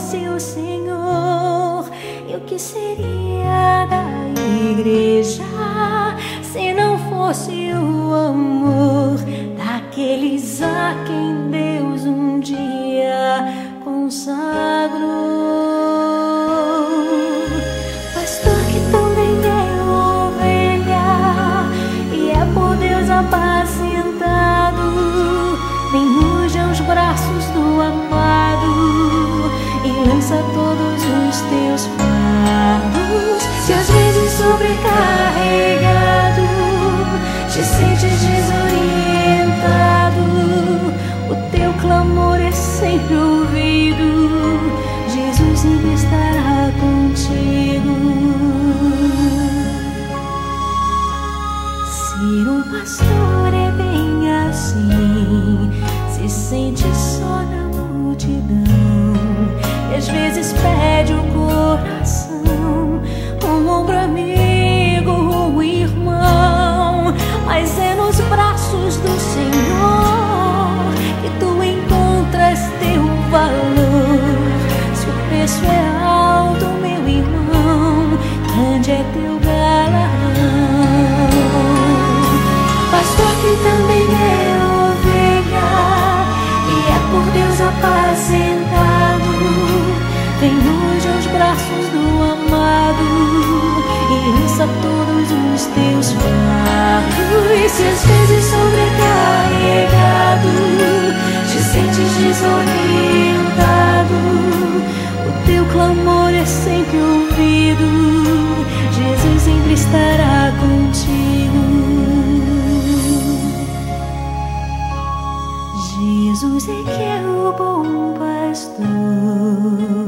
fosse o Senhor, e o que seria da igreja se não fosse o amor daqueles a quem Deus um dia consagrou? Pastor que também é ovelha e é por Deus apacentado, vem hoje aos braços do amado e lança todos os teus fardos. Se às vezes sobrecarregado te sentes desorientado, o teu clamor é sempre ouvido, Jesus sempre estará contigo. Ser um pastor é bem assim, se sente só na multidão e às vezes pede o coração, um ombro amigo, um irmão. Mas é nos braços do Senhor que tu encontras teu valor. Se o preço é alto, meu irmão, grande é teu galardão. Pastor que também é ovelha e é por Deus apacentado, vem hoje aos braços do amado e lança todos os teus fardos. E se às vezes sobrecarregado te sentes desorientado, o teu clamor é sempre ouvido, Jesus sempre estará contigo. Jesus é que é o bom pastor.